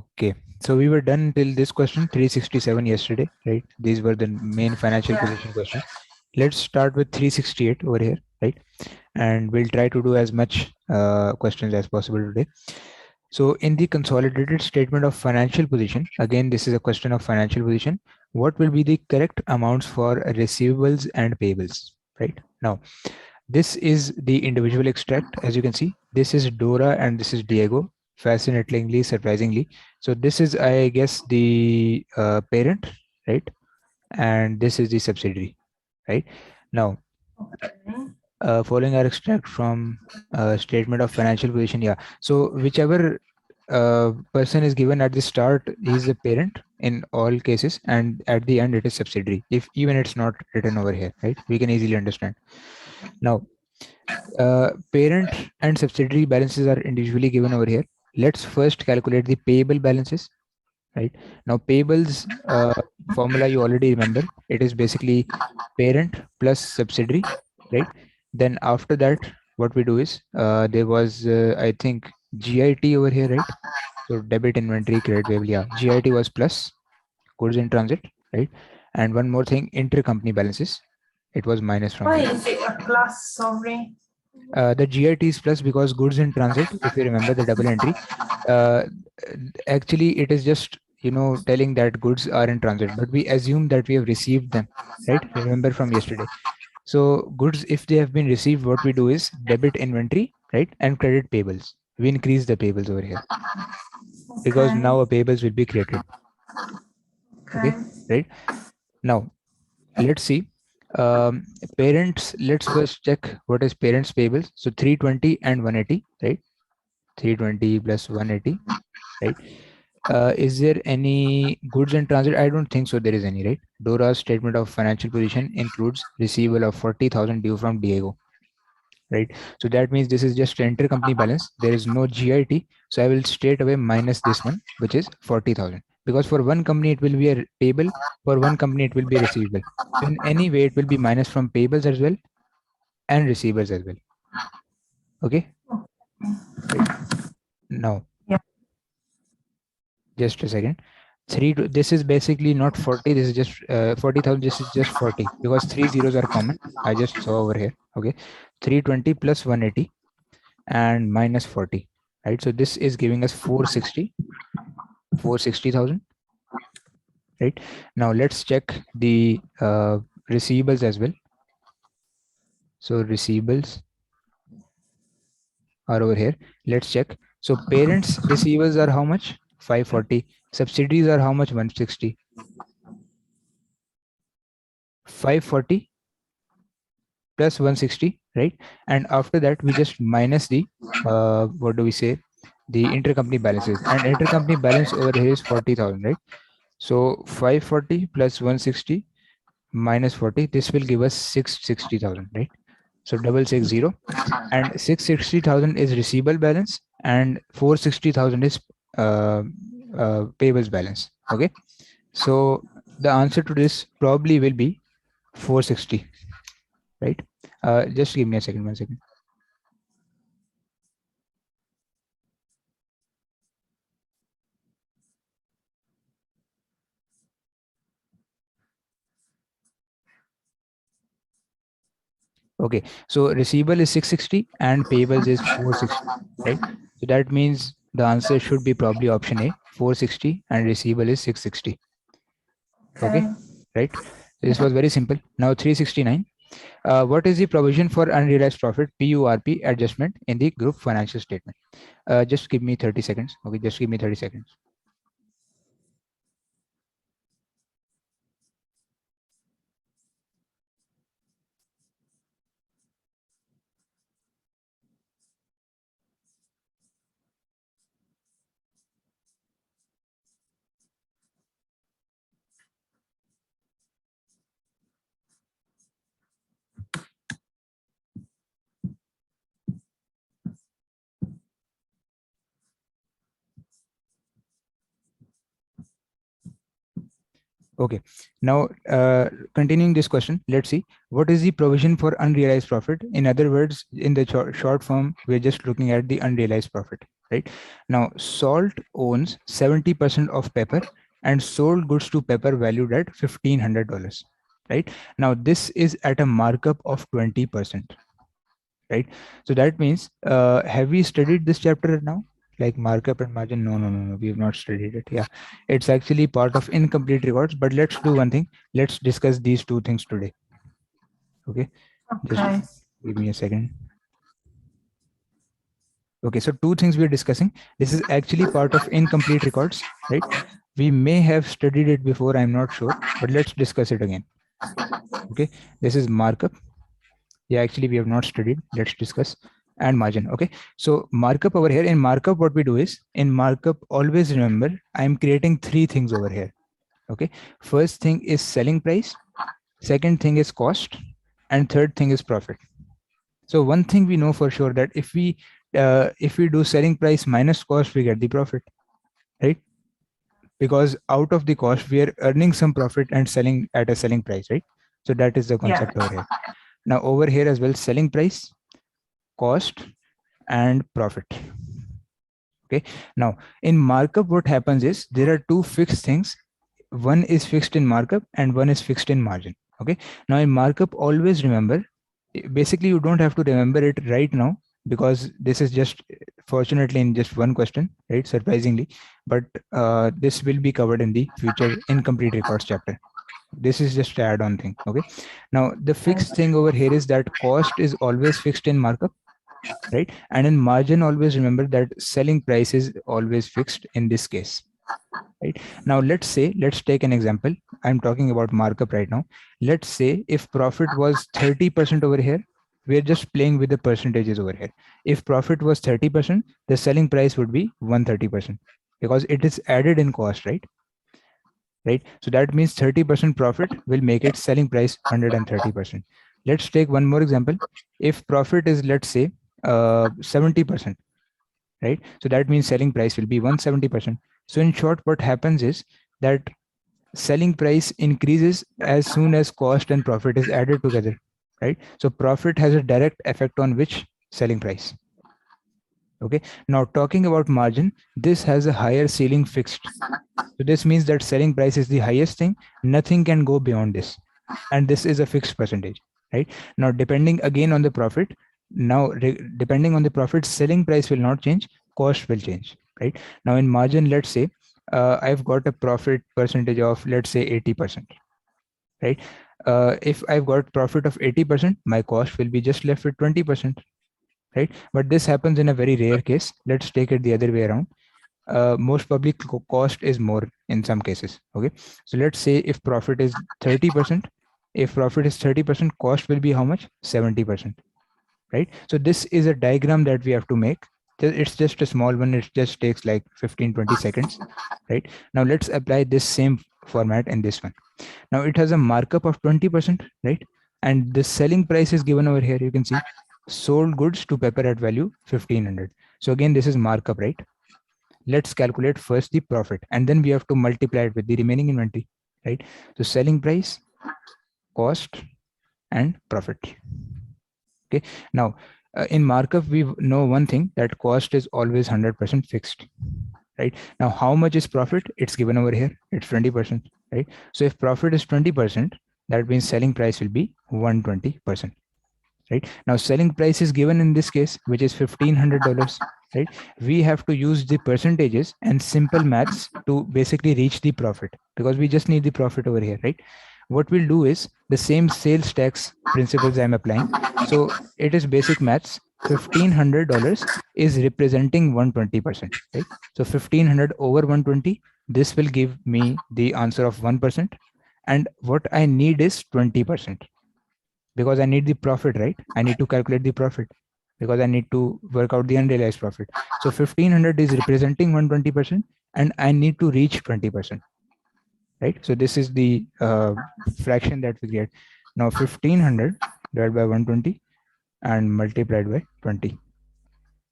Okay, so we were done till this question 367 yesterday, right? These were the main financial position questions. Let's start with 368 over here, right? And we'll try to do as much questions as possible today. So in the consolidated statement of financial position, again, this is a question of financial position. What will be the correct amounts for receivables and payables, right? Now, this is the individual extract. As you can see, this is Dora and this is Diego. Fascinatingly, surprisingly. So this is, I guess, the parent, right? And this is the subsidiary, right? Now, following our extract from statement of financial position, yeah. So whichever person is given at the start, he's the parent in all cases, and at the end it is subsidiary. If even it's not written over here, right? We can easily understand. Now, parent and subsidiary balances are individually given over here. Let's first calculate the payable balances, right? Now, payables formula you already remember. It is basically parent plus subsidiary, right? Then after that, what we do is there was, I think, GIT over here, right? So debit inventory, credit payable. Yeah, GIT was plus goods in transit, right? And one more thing, intercompany balances. It was minus from Why here. is it a plus? Sorry. The GIT is plus because goods in transit, if you remember the double entry, uh, actually it is just, telling that goods are in transit, but we assume that we have received them, right? Remember from yesterday. So goods, if they have been received, what we do is debit inventory, right? And credit payables. We increase the payables over here because Okay. now a payables will be created. Okay, Okay. right? Now, let's see. Parents, let's first check what is parents payables. So 320 and 180, right? 320 plus 180, right? Is there any goods in transit? I don't think so. There is any, right? Dora's statement of financial position includes receivable of 40,000 due from Diego, right? So that means this is just intercompany balance. There is no GIT. So I will straight away minus this one, which is 40,000. Because for one company, it will be a payable. For one company, it will be receivable. So in any way, it will be minus from payables as well and receivables as well. Okay. Right. Now, Yeah. just a second. This is basically not 40. This is just 40,000. This is just 40 because three zeros are common. I just saw over here. Okay. 320 plus 180 and minus 40. Right. So this is giving us 460,000. Right. Now let's check the receivables as well. So receivables are over here. Let's check. So parents receivables are how much? 540. Subsidiaries are how much? 160. 540 plus 160, right? And after that, we just minus the, what do we say? The intercompany balances. And intercompany balance over here is 40,000, right? So 540 plus 160 minus 40, this will give us 660,000, right? So 660, and 660,000 is receivable balance and 460,000 is payables balance. Okay. So the answer to this probably will be 460, right? Just give me a second, 1 second. Okay, so receivable is 660 and payables is 460, right? So that means the answer should be probably option A, 460, and receivable is 660. Okay, right? This was very simple. Now 369. What is the provision for unrealized profit PURP adjustment in the group financial statement? Just give me 30 seconds. Okay, just give me 30 seconds. Okay, now continuing this question, let's see what is the provision for unrealized profit. In other words, in the short form, we're just looking at the unrealized profit, right? Now Salt owns 70% of Pepper and sold goods to Pepper valued at $1,500, right? Now this is at a markup of 20%, right? So that means, have we studied this chapter now? Like markup and margin? No, no, no, no. We have not studied it. Yeah, it's actually part of incomplete records. But let's do one thing. Let's discuss these two things today. Okay, just Okay. give me a second. Okay, so two things we are discussing. This is actually part of incomplete records, right? We may have studied it before. I'm not sure, but let's discuss it again. Okay, this is markup. Yeah, actually we have not studied. Let's discuss. And margin. Okay, so markup over here. In markup, what we do is, in markup, always remember I'm creating three things over here. Okay, first thing is selling price, second thing is cost, and third thing is profit. So one thing we know for sure, that if we do selling price minus cost, we get the profit, right? Because out of the cost we are earning some profit and selling at a selling price, right? So that is the Yeah. concept over here. Now over here as well, selling price, cost, and profit. Okay, now in markup what happens is, there are two fixed things. One is fixed in markup and one is fixed in margin. Okay, now in markup, always remember, basically you don't have to remember it right now, because this is just, fortunately, in just one question, right? Surprisingly, but this will be covered in the future incomplete records chapter. This is just an add-on thing. Okay, now the fixed thing over here is that cost is always fixed in markup, right? And in margin, always remember that selling price is always fixed in this case, right? Now let's take an example. I'm talking about markup right now. Let's say if profit was 30% over here, we're just playing with the percentages over here. If profit was 30%, the selling price would be 130%, because it is added in cost, right? So that means 30% profit will make it selling price 130%. Let's take one more example. If profit is, let's say, 70%, right? So that means selling price will be 170%. So in short, what happens is that selling price increases as soon as cost and profit is added together, right? So profit has a direct effect on which? Selling price. Okay, now talking about margin, this has a higher ceiling fixed. So this means that selling price is the highest thing, nothing can go beyond this, and this is a fixed percentage, right? Now depending again on the profit, depending on the profit, selling price will not change, cost will change, right? Now in margin, let's say, I've got a profit percentage of, let's say, 80%, right? If I've got profit of 80%, my cost will be just left with 20%, right? But this happens in a very rare case. Let's take it the other way around. Most public cost is more in some cases. Okay, so let's say if profit is 30%, if profit is 30%, cost will be how much? 70%, right? So this is a diagram that we have to make. It's just a small one. It just takes like 15-20 seconds, right? Now let's apply this same format in this one. Now it has a markup of 20%, right? And the selling price is given over here. You can see sold goods to Pepper at value 1500. So again, this is markup, right? Let's calculate first the profit, and then we have to multiply it with the remaining inventory, right? So selling price, cost, and profit. Okay, now in markup we know one thing, that cost is always 100% fixed, right? Now how much is profit? It's given over here, it's 20%, right? So if profit is 20%, that means selling price will be 120%, right? Now selling price is given in this case, which is $1,500, right? We have to use the percentages and simple maths to basically reach the profit, because we just need the profit over here, right? What we'll do is the same sales tax principles I'm applying. So it is basic maths. $1,500 is representing 120%, right? So 1,500 over 120, this will give me the answer of 1%. And what I need is 20%, because I need the profit, right? I need to calculate the profit, because I need to work out the unrealized profit. So 1,500 is representing 120%, and I need to reach 20%, right? So this is the fraction that we get. Now 1,500 divided by 120 and multiplied by 20.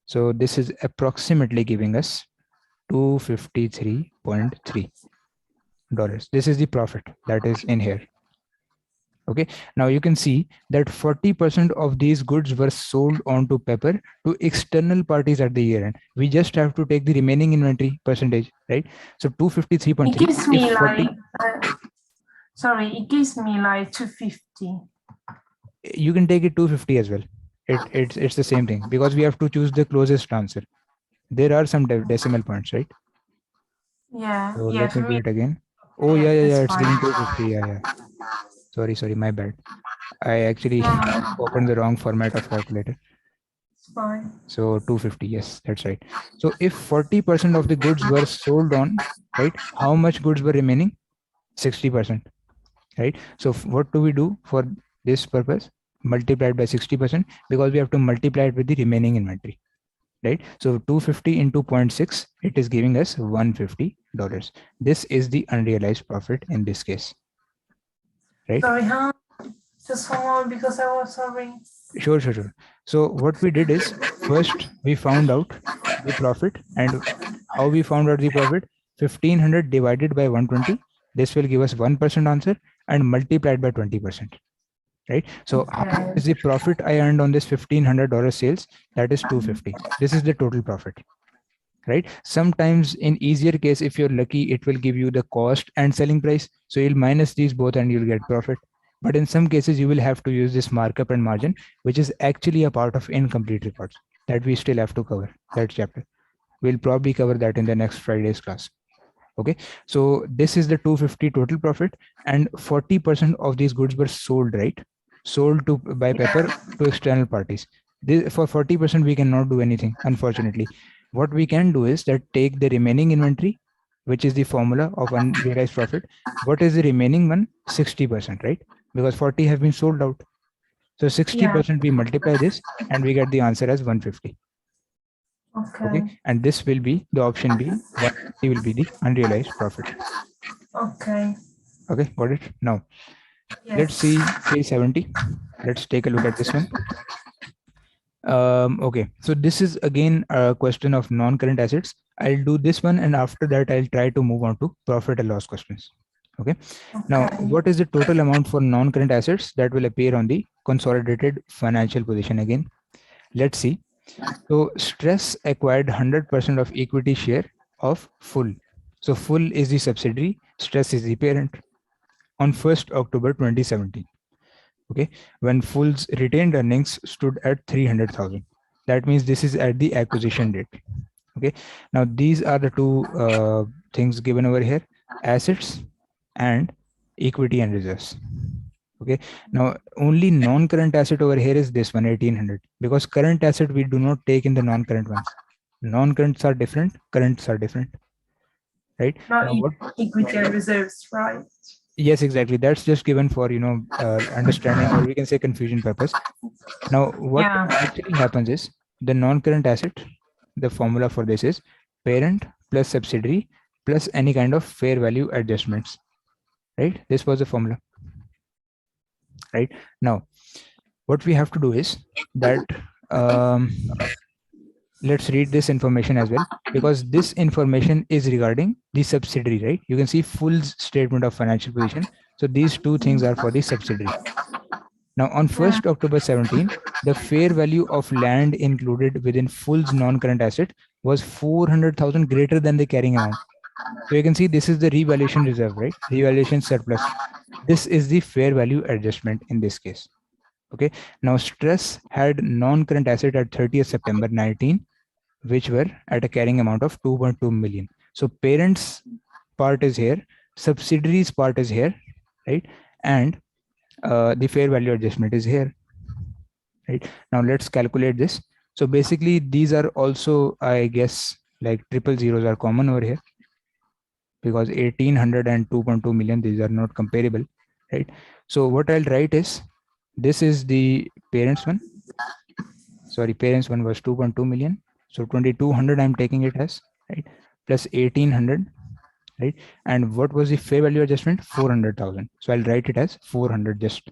So this is approximately giving us $253.3. This is the profit that is in here. Okay, now you can see that 40% of these goods were sold onto paper to external parties at the year end. We just have to take the remaining inventory percentage, right? So It 253.3, gives if me 40, like, sorry, it gives me like 250. you can take it 250 as well. It's the same thing because we have to choose the closest answer. There are some decimal points, right? Yeah, So yeah, let me do 3. it again. Oh Yeah, yeah, it's it's fine. giving 250. Yeah. Sorry, my bad. I actually No, opened the wrong format of calculator. it's fine. So 250, yes, that's right. So if 40% of the goods were sold on, right, how much goods were remaining? 60%, right? So what do we do for this purpose? Multiplied by 60% because we have to multiply it with the remaining inventory, right? So 250 into 0.6, it is giving us $150. This is the unrealized profit in this case, right? Sorry, huh? Just one more because I was sorry. Sure. So what we did is first we found out the profit, and how we found out the profit? 1500 divided by 120. This will give us 1% answer and multiplied by 20%. Right. So how much Okay. is the profit I earned on this $1,500 sales? That is 250. This is the total profit. Right. Sometimes in easier case, if you're lucky, it will give you the cost and selling price. So you'll minus these both and you'll get profit. But in some cases, you will have to use this markup and margin, which is actually a part of incomplete reports that we still have to cover that chapter. We'll probably cover that in the next Friday's class. Okay, so this is the 250 total profit, and 40% of these goods were sold, right? Sold to by paper Yeah, to external parties. For 40% we cannot do anything, unfortunately. What we can do is that take the remaining inventory, which is the formula of unrealized profit. What is the remaining one? 60%, right? Because 40 have been sold out. So yeah, 60% we multiply this and we get the answer as 150. Okay, okay, and this will be the option B. 150 will be the unrealized profit. okay, Okay, got it. Now let's yes. see 370. Let's take a look at this one. Okay, so this is again a question of non-current assets. I'll do this one, and after that I'll try to move on to profit and loss questions. Okay, now Okay, what is the total amount for non-current assets that will appear on the consolidated financial position? Again, let's see. So Stress acquired 100% of equity share of Full. So Full is the subsidiary, Stress is the parent, on 1st October 2017. Okay, when Full's retained earnings stood at 300,000. That means this is at the acquisition date. Okay, now these are the two things given over here: assets and equity and reserves. Okay, now only non-current asset over here is this one, 1800, because current asset we do not take in the non-current ones. Non-currents are different, currents are different, right? not Now what? equity and reserves, right? Yes, exactly. That's just given for understanding, or we can say confusion purpose. Now, what Yeah, actually happens is the non-current asset, the formula for this is parent plus subsidiary plus any kind of fair value adjustments, right? This was the formula, right? Now, what we have to do is that um, let's read this information as well, because this information is regarding the subsidiary, right? You can see full statement of financial position. So these two things are for the subsidiary. Now, on yeah, 1st October 17, the fair value of land included within Full's non-current asset was 400,000 greater than the carrying amount. So you can see this is the revaluation reserve, right? Revaluation surplus. This is the fair value adjustment in this case. Okay. Now, Stress had non-current asset at 30th September 19, which were at a carrying amount of 2.2 million. So parents part is here, subsidiaries part is here, right? And the fair value adjustment is here, right? Now let's calculate this. So basically these are also, I guess, like triple zeros are common over here, because 1800 and 2.2 million, these are not comparable, right? So what I'll write is, this is the parents one. Sorry, parents one was 2.2 million. So 2200 I'm taking it as, right? Plus 1800, right? And what was the fair value adjustment? 400,000. So I'll write it as 400 just.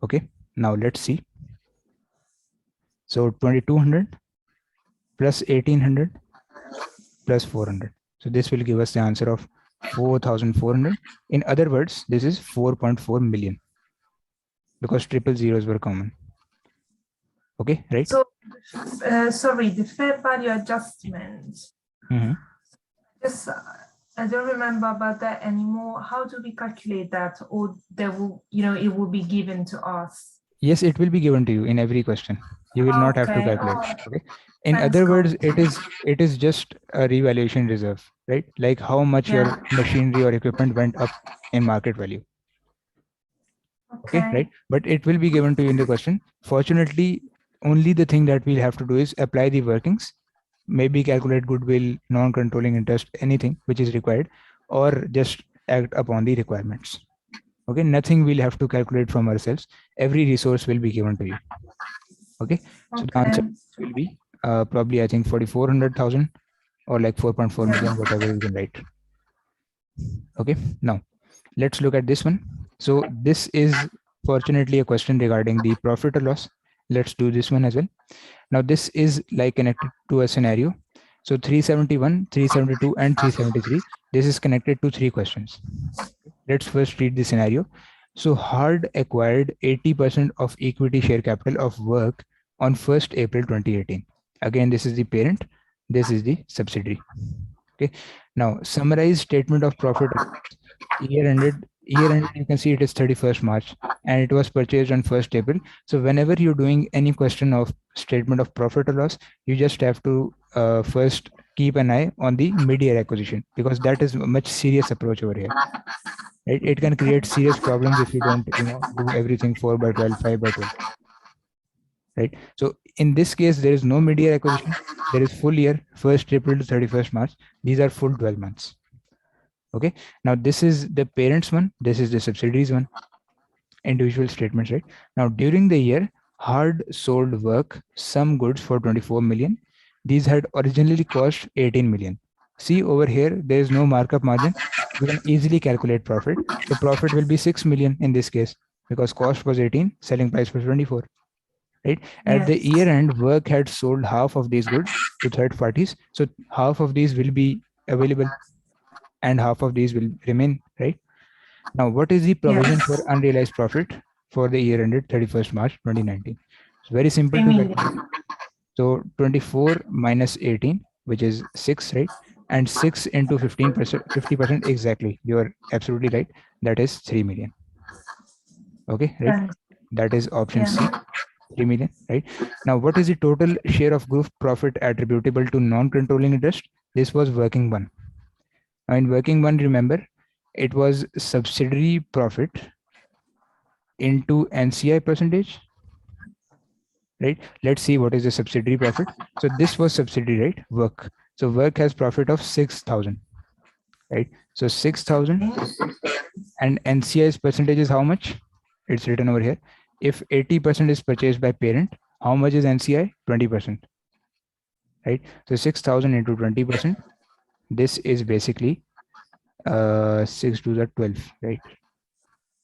Okay. Now let's see. So 2200 plus 1800 plus 400. So this will give us the answer of 4,400. In other words, this is 4.4 million because triple zeros were common. Okay, right? So, sorry, the fair value adjustment. Just, I don't remember about that anymore. How do we calculate that? Or they will, it will be given to us? Yes, it will be given to you in every question. You will not have to calculate. Okay. In Thanks, other words, God. it is just a revaluation reserve, right? Like how much your machinery or equipment went up in market value. Okay, right? But it will be given to you in the question. Fortunately, only the thing that we'll have to do is apply the workings, maybe calculate goodwill, non-controlling interest, anything which is required, or just act upon the requirements. Okay, nothing we'll have to calculate from ourselves. Every resource will be given to you. Okay, so the answer will be probably I think 4,400,000 or like 4.4 million, whatever you can write. Okay, now let's look at this one. So this is fortunately a question regarding the profit or loss. Let's do this one as well. Now this is like connected to a scenario. So 371, 372 and 373. This is connected to three questions. Let's first read the scenario. So Hard acquired 80% of equity share capital of work on 1st April 2018. Again, this is the parent. This is the subsidiary. Okay. Now summarize statement of profit. Year ended, you can see it is 31st March and it was purchased on 1st April. So whenever you're doing any question of statement of profit or loss, you just have to first keep an eye on the mid-year acquisition, because that is a much serious approach over here. Right? It can create serious problems if you don't, do everything 4 by 12, 5 by 12. Right? So in this case, there is no mid-year acquisition. There is full year, 1st April to 31st March. These are full 12 months. Okay, now this is the parents one, this is the subsidiaries one, individual statements, right? Now during the year, Hard sold work some goods for 24 million. These had originally cost 18 million. See over here, there is no markup margin. You can easily calculate profit. So profit will be 6 million in this case, because cost was 18, selling price was 24. Right? At the year end, work had sold half of these goods to third parties. So half of these will be available and half of these will remain, right? Now, what is the provision for unrealized profit for the year ended 31st March 2019? It's very simple to calculate. So 24 minus 18, which is 6, right? And 6 into 15%, 50% exactly. You're absolutely right. That is 3 million. Okay, right? That is option C, 3 million, right? Now, what is the total share of group profit attributable to non-controlling interest? This was working one. Now, in working one, remember, it was subsidiary profit into NCI percentage, right? Let's see what is the subsidiary profit. So this was subsidiary, right? Work. So work has profit of 6,000, right? So 6,000 and NCI's percentage is how much? It's written over here. If 80% is purchased by parent, how much is NCI? 20%, right? So 6,000 into 20%. This is basically 6 to the 12, right?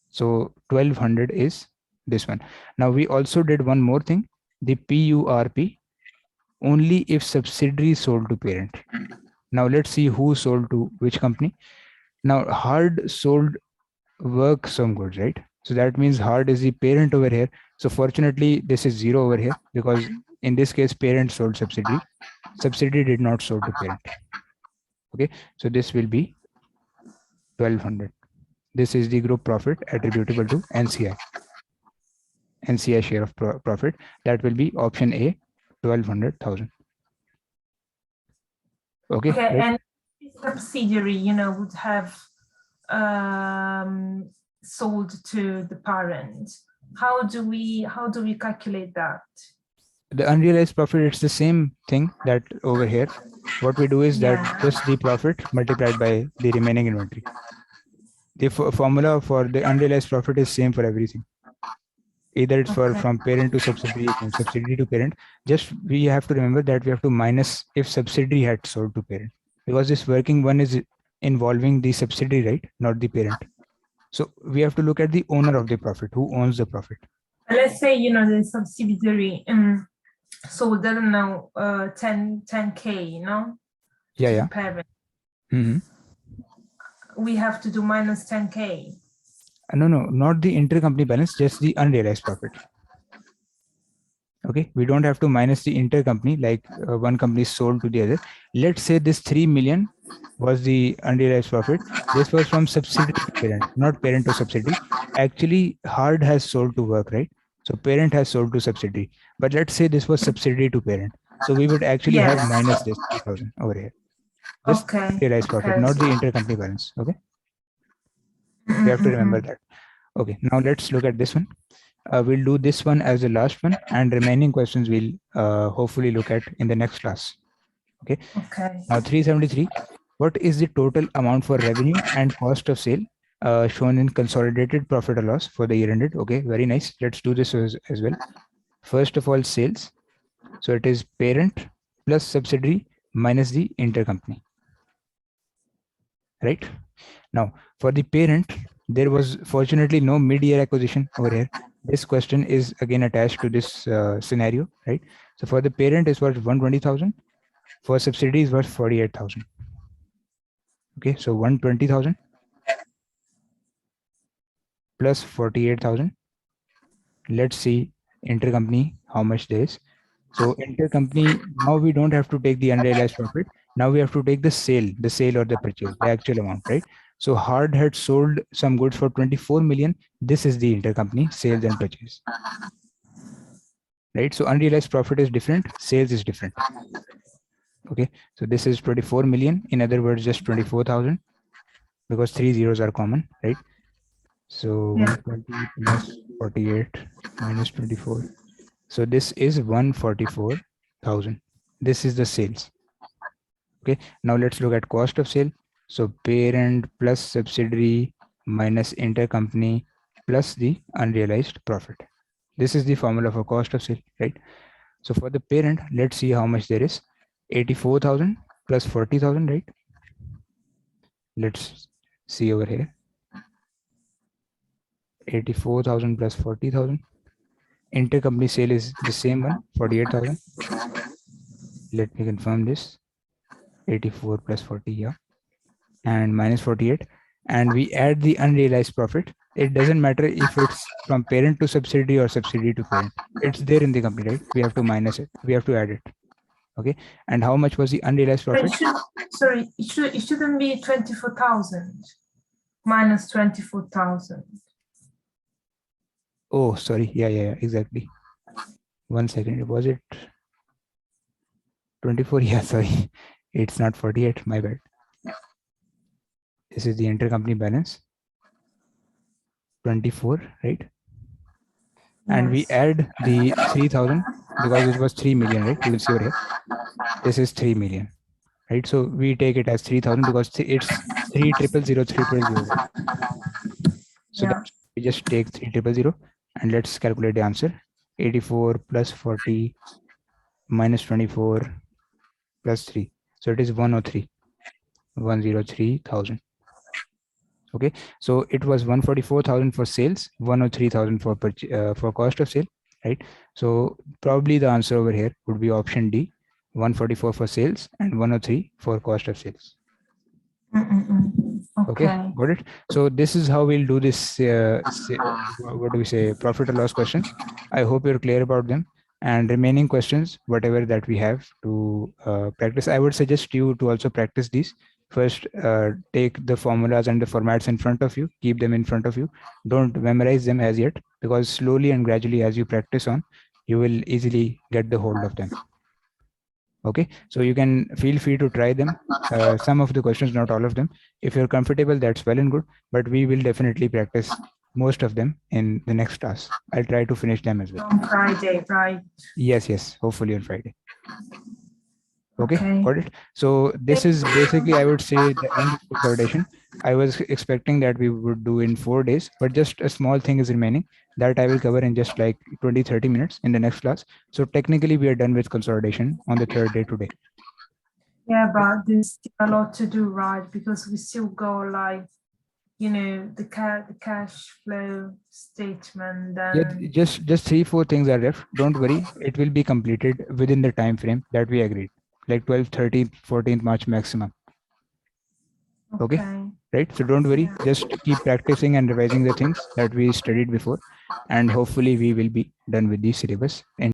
So 1,200 is this one. Now we also did one more thing, the PURP, only if subsidiary sold to parent. Now let's see who sold to which company. Now Hard sold work some goods, right? So that means Hard is the parent over here. So fortunately, this is 0 over here, because in this case, parent sold subsidiary. Subsidiary did not sold to parent. Okay, so this will be 1,200. This is the group profit attributable to NCI. NCI share of profit. That will be option A, 1,200,000. Okay, right? And subsidiary, would have sold to the parent. How do we calculate that? The unrealized profit, it's the same thing that over here. What we do is that just the profit multiplied by the remaining inventory. The formula for the unrealized profit is same for everything. Either it's from parent to subsidiary, from subsidiary to parent. Just we have to remember that we have to minus if subsidiary had sold to parent, because this working one is involving the subsidiary, right? Not the parent. So we have to look at the owner of the profit, who owns the profit. Let's say, the subsidiary sold, I don't know, 10K, Yeah. to parent. Mm-hmm. we have to do minus 10K. No, not the intercompany balance, just the unrealized profit. Okay, we don't have to minus the intercompany, like one company is sold to the other. Let's say this 3 million was the unrealized profit. This was from subsidiary to parent, not parent to subsidiary. Actually, hard has sold to work, right? So parent has sold to subsidiary. But let's say this was subsidiary to parent. So we would actually have Yes. minus this 3,000 over here. This Okay. unrealized profit, Okay. not the intercompany balance. Okay, you have to remember that. Okay, now let's look at this one. We'll do this one as the last one, and remaining questions we'll hopefully look at in the next class. Okay. Okay. Now 373. What is the total amount for revenue and cost of sale shown in consolidated profit or loss for the year ended? Okay, very nice. Let's do this as well. First of all, sales. So it is parent plus subsidiary minus the intercompany. Right? Now, for the parent, there was fortunately no mid-year acquisition over here. This question is again attached to this scenario, right? So for the parent, is worth 120,000. For subsidiaries, worth 48,000. Okay, so 120,000 plus 48,000. Let's see intercompany how much there is. So intercompany, now we don't have to take the unrealized profit. Now we have to take the sale or the purchase, the actual amount, right? So Hard had sold some goods for 24 million. This is the intercompany sales and purchase, right? So unrealized profit is different, sales is different. Okay, so this is 24 million. In other words, just 24,000, because 3 zeros are common, right? So 120 plus 48 minus 24. So this is 144,000. This is the sales. Okay, now let's look at cost of sale. So parent plus subsidiary minus intercompany plus the unrealized profit. This is the formula for cost of sale, right? So for the parent, let's see how much there is. 84,000 plus 40,000, right? Let's see over here. 84,000 plus 40,000. Intercompany sale is the same one, 48,000. Let me confirm this. 84 plus 40, yeah, and minus 48, and we add the unrealized profit. It doesn't matter if it's from parent to subsidiary or subsidiary to parent. It's there in the company, right? We have to minus it. We have to add it. Okay. And how much was the unrealized profit? It shouldn't be 24,000 minus 24,000. Oh, sorry. Yeah, exactly. 1 second. Was it 24? Yeah, sorry. It's not 48. My bad. This is the intercompany balance. 24, right? And we add the 3,000 because it was 3 million, right? You will see over here. This is 3 million, right? So we take it as 3,000 because it's 3,000,000. So that's, we just take 3,000 and let's calculate the answer. 84 plus 40 minus 24 plus 3. So it is 103. 103,000. Okay, so it was 144,000 for sales, 103,000 for cost of sale, right? So probably the answer over here would be option D, 144 for sales and 103 for cost of sales. Okay, got it. So this is how we'll do this. What do we say? Profit or loss questions. I hope you're clear about them. And remaining questions, whatever that we have to practice, I would suggest you to also practice these. First, take the formulas and the formats in front of you. Keep them in front of you. Don't memorize them as yet, because slowly and gradually, as you practice on, you will easily get the hold of them. Okay, so you can feel free to try them. Some of the questions, not all of them. If you're comfortable, that's well and good, but we will definitely practice most of them in the next class. I'll try to finish them as well. On Friday, right? Yes, hopefully on Friday. Okay, got it. So this is basically, I would say, the end of consolidation. I was expecting that we would do in 4 days, but just a small thing is remaining that I will cover in just like 20-30 minutes in the next class. So technically we are done with consolidation on the 3rd day today. Yeah, but there's still a lot to do, right? Because we still go like, you know, the cash flow statement. Yeah, just 3-4 things are left. Don't worry, it will be completed within the time frame that we agreed, like 12th, 13th, 14th March maximum. Okay, right? So don't worry, just keep practicing and revising the things that we studied before, and hopefully we will be done with the syllabus in